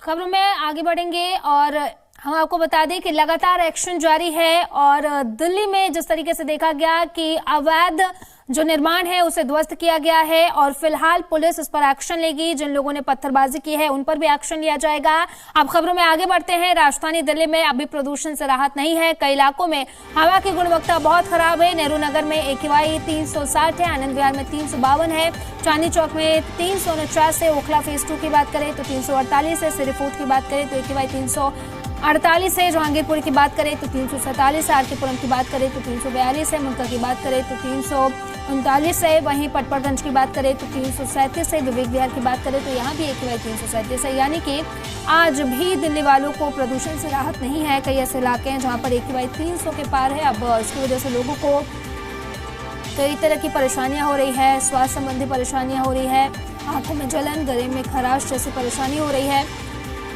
खबरों में आगे बढ़ेंगे और हम आपको बता दें कि लगातार एक्शन जारी है और दिल्ली में जिस तरीके से देखा गया कि अवैध जो निर्माण है उसे ध्वस्त किया गया है और फिलहाल पुलिस इस पर एक्शन लेगी। जिन लोगों ने पत्थरबाजी की है उन पर भी एक्शन लिया जाएगा। अब खबरों में आगे बढ़ते हैं। राजधानी दिल्ली में अभी प्रदूषण से राहत नहीं है। कई इलाकों में हवा की गुणवत्ता बहुत खराब है। नेहरू नगर में AQI 360 है, आनंद विहार में 352 है, चांदनी चौक में 349 है, ओखला फेज 2 की बात करें तो 348 है, सिरीफोर्ट की बात करें तो AQI 348 है, जहांगीरपुर की बात करें तो 347 है, आरकेपुरम की बात करें तो 342 है, मुनका की बात करें तो 339 है, वहीं पटपड़गंज की बात करें तो 337 है, विवेक विहार की बात करें तो यहाँ भी AQI 337 है। यानी कि आज भी दिल्ली वालों को प्रदूषण से राहत नहीं है। कई ऐसे इलाके हैं जहाँ पर AQI 300 के पार है। अब इसकी वजह से लोगों को कई तरह की परेशानियां हो रही है, स्वास्थ्य संबंधी परेशानियां हो रही है, आंखों में जलन, गले में खराश जैसी परेशानी हो रही है।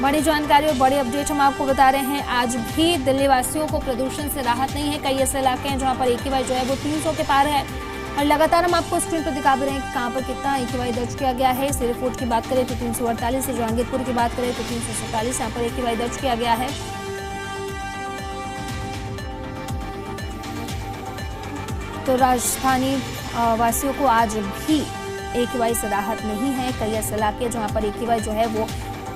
बड़ी जानकारी और बड़ी अपडेट हम आपको बता रहे हैं। आज भी दिल्ली वासियों को प्रदूषण से राहत नहीं है। कई ऐसे इलाके हैं जहां पर AQI जो है वो 300 के पार है और लगातार हम आपको स्क्रीन पर दिखा भी रहे हैं कि कहां पर कितना AQI दर्ज किया गया है। सिरीफोर्ट की बात करें तो 348 है, जहांगीरपुर की बात करें तो 347 यहाँ पर AQI दर्ज किया गया है। तो राजधानी वासियों को आज भी AQI से राहत नहीं है। कई ऐसे इलाके जहां पर AQI जो है वो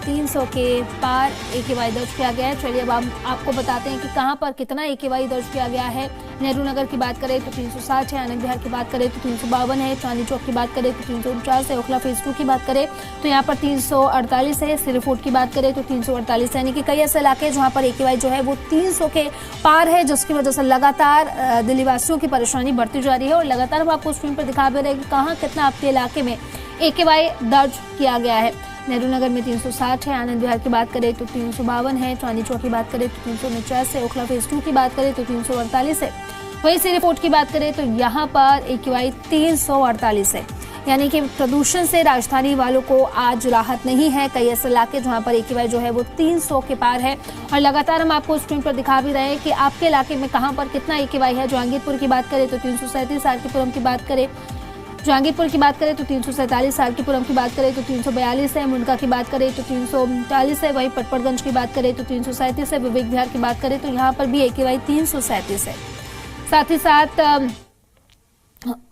300 के पार AQI दर्ज किया गया है। चलिए अब हम आपको बताते हैं कि कहां पर कितना AQI दर्ज किया गया है। नेहरू नगर की बात करें तो 360 है, आनंद विहार की बात करें तो 352 है, चांदनी चौक की बात करें तो 349 है, ओखला फेज 2 की बात करें तो यहाँ पर 348 है, सिरीफोर्ट की बात करें तो 348 है। यानी कि कई ऐसे इलाके जहाँ पर AQI जो है वो 300 के पार है, जिसकी वजह से लगातार दिल्ली वासियों की परेशानी बढ़ती जा रही है। और लगातार हम आपको स्क्रीन पर दिखा भी रहे हैं कि कहाँ कितना आपके इलाके में AQI दर्ज किया गया है। नेहरू नगर में 360 है, आनंद विहार की बात करें तो 352 है, चांदनी चौक की बात करें तो 349 है, ओखला फेज 2 की बात करें तो 348 है, वहीं सिरीफोर्ट की बात करें तो यहाँ पर AQI 348 है। यानी कि प्रदूषण से राजधानी वालों को आज राहत नहीं है। कई ऐसे इलाके जहाँ पर AQI जो है वो 300 के पार है और लगातार हम आपको स्क्रीन पर दिखा भी रहे हैं कि आपके इलाके में कहाँ पर कितना AQI है। जहांगीरपुर की बात करें तो 337, आरकेपुरम की बात करें जहांगीरपुर की बात करें तो 347, आरकेपुरम की बात करें तो 342 है, मुनका की बात करें तो 339 है, वहीं पटपड़गंज की बात करें तो 337 है, विवेक विहार की बात करें तो यहाँ पर भी AQI 337 है। साथ ही साथ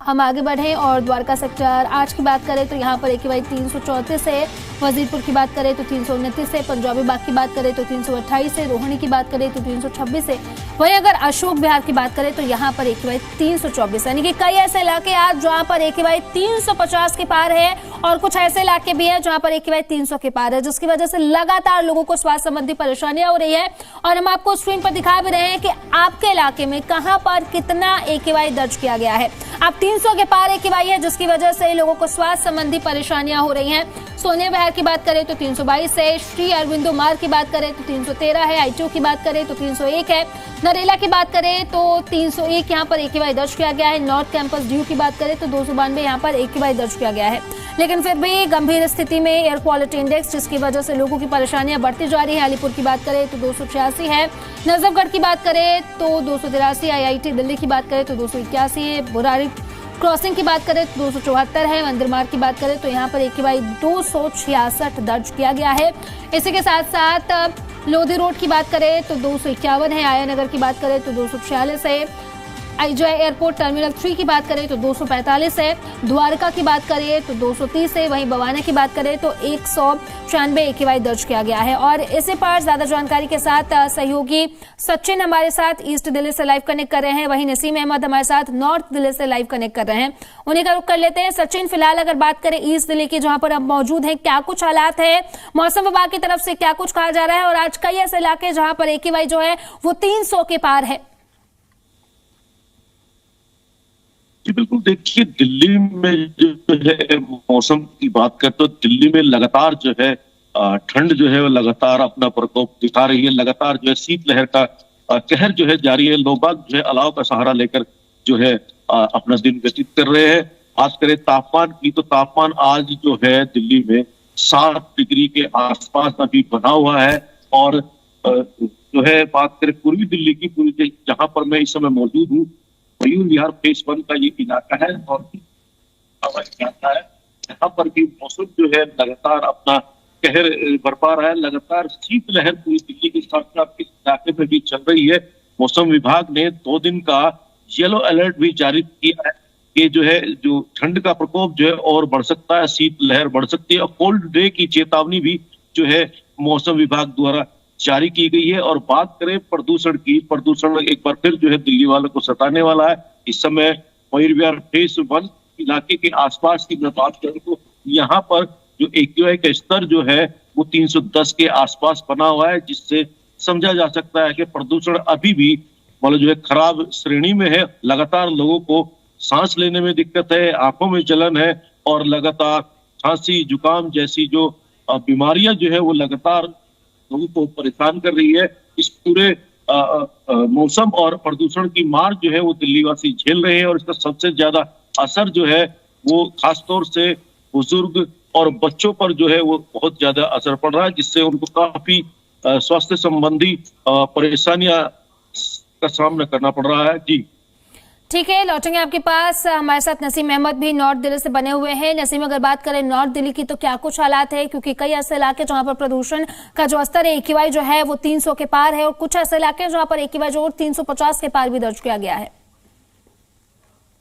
हम आगे बढ़े और द्वारका सेक्टर 8 की बात करें तो यहाँ पर AQI 334 है, वजीरपुर की बात करें तो 329 है, पंजाबी बाग की बात करें तो 328 है, रोहिणी की बात करें तो 326 है, वहीं अगर अशोक विहार की बात करें तो यहाँ पर AQI 324 यानी कि कई ऐसे इलाके आज जहाँ पर AQI 350 के पार है और कुछ ऐसे इलाके भी हैं जहाँ पर AQI 300 के पार है, जिसकी वजह से लगातार लोगों को स्वास्थ्य संबंधी परेशानियां हो रही है। और हम आपको स्क्रीन पर दिखा भी रहे हैं कि आपके इलाके में कहां पर कितना AQI दर्ज किया गया है। अब 300 के पार AQI है, जिसकी वजह से लोगों को स्वास्थ्य संबंधी परेशानियां हो रही हैं। सोनिया विहार की बात करें तो 322 है, श्री अरविंदो मार्ग की बात करें तो 313 है, ITO की बात करें तो 301 है, नरेला की बात करें तो 301 यहाँ पर AQI दर्ज किया गया है, नॉर्थ कैंपस ड्यू की बात करें तो 292 यहाँ पर AQI दर्ज किया गया है। लेकिन फिर भी गंभीर स्थिति में एयर क्वालिटी इंडेक्स, जिसकी वजह से लोगों की परेशानियां बढ़ती जा रही है। अलीपुर की बात करें तो 286 है, नजफगढ़ की बात करें तो 283, IIT दिल्ली की बात करें तो 281 है, बुरारी क्रॉसिंग की बात करें तो 274 है, मंदिर मार्ग की बात करें तो यहाँ पर AQI 266 दर्ज किया गया है। इसी के साथ साथ लोधी रोड की बात करें तो 251 है, आया नगर की बात करें तो 246 है, IJI एयरपोर्ट टर्मिनल 3 की बात करें तो 245 है, द्वारका की बात करें तो 230 है, वहीं बवाना की बात करें तो 196 AQI दर्ज किया गया है। और इसी पर ज्यादा जानकारी के साथ सहयोगी सचिन हमारे साथ ईस्ट दिल्ली से लाइव कनेक्ट कर रहे हैं, वहीं नसीम अहमद हमारे साथ नॉर्थ दिल्ली से लाइव कनेक्ट कर रहे हैं। उन्हीं का रुख कर लेते हैं। सचिन, फिलहाल अगर बात करें ईस्ट दिल्ली की जहां पर अब मौजूद है, क्या कुछ हालात है, मौसम विभाग की तरफ से क्या कुछ कहा जा रहा है और आज कई ऐसे इलाके जहां पर AQI जो है वो 300 के पार है? जी बिल्कुल, देखिए दिल्ली में जो है मौसम की बात करें तो दिल्ली में लगातार जो है ठंड जो है वो लगातार अपना प्रकोप दिखा रही है। लगातार जो है शीतलहर का कहर जो है जारी है। लोग बाग जो है अलाव का सहारा लेकर जो है अपना दिन व्यतीत कर रहे हैं। आज करें तापमान की तो तापमान आज जो है दिल्ली में 7 डिग्री के आसपास अभी बना हुआ है। और जो है बात करें पूर्वी दिल्ली की, पूर्वी जहां पर मैं इस समय मौजूद हूँ, मयूर विहार फेज 1 का ये इलाका है और इलाका है, यहाँ पर भी मौसम जो है लगातार अपना कहर बरपा रहा है। लगातार शीतलहर पूरी दिल्ली के साथ साथ इस इलाके में भी चल रही है। मौसम विभाग ने 2 दिन का येलो अलर्ट भी जारी किया है कि जो है जो ठंड का प्रकोप जो है और बढ़ सकता है, शीतलहर बढ़ सकती है और कोल्ड डे की चेतावनी भी जो है मौसम विभाग द्वारा जारी की गई है। और बात करें प्रदूषण की, प्रदूषण एक बार फिर जो है दिल्ली वालों को सताने वाला है। इस समय मयूर विहार फेज 1 इलाके के आसपास की मैं बात करूं तो यहाँ पर जो AQI का स्तर जो है वो 310 के आसपास बना हुआ है, जिससे समझा जा सकता है कि प्रदूषण अभी भी मतलब जो है खराब श्रेणी में है। लगातार लोगों को सांस लेने में दिक्कत है, आंखों में जलन है और लगातार खांसी जुकाम जैसी जो बीमारियां जो है वो लगातार लोगों को परेशान कर रही है। इस पूरे मौसम और प्रदूषण की मार जो है वो दिल्ली वासी झेल रहे हैं और इसका सबसे ज्यादा असर जो है वो खासतौर से बुजुर्ग और बच्चों पर जो है वो बहुत ज्यादा असर पड़ रहा है, जिससे उनको काफी स्वास्थ्य संबंधी परेशानियां का सामना करना पड़ रहा है। जी ठीक है, लौटेंगे आपके पास। हमारे साथ नसीम अहमद भी नॉर्थ दिल्ली से बने हुए हैं। नसीम, अगर बात करें नॉर्थ दिल्ली की तो क्या कुछ हालात है, क्योंकि कई ऐसे इलाके जहां पर प्रदूषण का जो स्तर है AQI जो है वो 300 के पार है और कुछ ऐसे इलाके जहां पर AQI जो 350 के पार भी दर्ज किया गया है।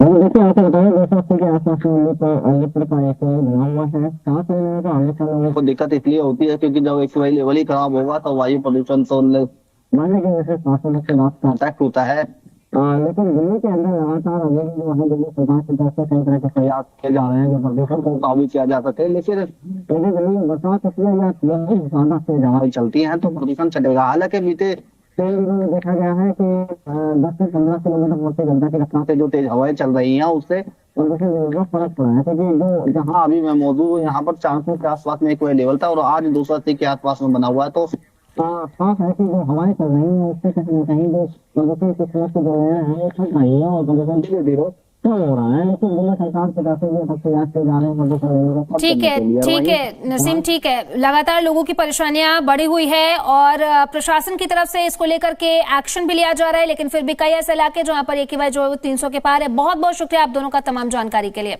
देखिए आपको बताइए 280 के आसपास लिफ्ट का AQI बना हुआ है। सांस लेने में तो हमेशा लोगों को दिक्कत इसलिए होती है क्योंकि जब AQI लेवल ही खराब होगा तो वायु प्रदूषण तो मानने की वजह से सांसों से कांटेक्ट होता है। लेकिन दिल्ली के अंदर लगातार अभी जो है दिल्ली सरकार की तरफ से कई तरह के प्रयास किए जा रहे हैं जो प्रदूषण को काबू किया जा सके। लेकिन यदि दिल्ली में बरसात होती है या ज्यादा से हवाएं चलती हैं तो प्रदूषण चलेगा। हालांकि बीते 3 दिनों में देखा गया है कि 10 से 15 किलोमीटर प्रति घंटा की रफ्तार से जो तेज हवाएं चल रही हैं उससे प्रदूषण में फर्क पड़ा है। क्योंकि जो जहाँ अभी मैं मौजूद हूँ यहाँ पर 400 के आसपास में AQI लेवल था और आज 280 के आसपास में बना हुआ है। तो साफ है कि जो हवाएं चल रही हैं उससे कहीं न कहीं जो प्रदूषण की समस्या जो है वो छट रही है और प्रदूषण धीरे धीरे कम हो रहा है। लेकिन दिल्ली सरकार की तरफ से जो प्रयास किए जा रहे हैं प्रदूषण ठीक है नसीम, ठीक है। लगातार लोगों की परेशानियां बढ़ी हुई है और प्रशासन की तरफ से इसको लेकर के एक्शन भी लिया जा रहा है, लेकिन फिर भी कई ऐसे इलाके जहां पर AQI जो है वो 300 के पार है। बहुत बहुत शुक्रिया आप दोनों का तमाम जानकारी के लिए।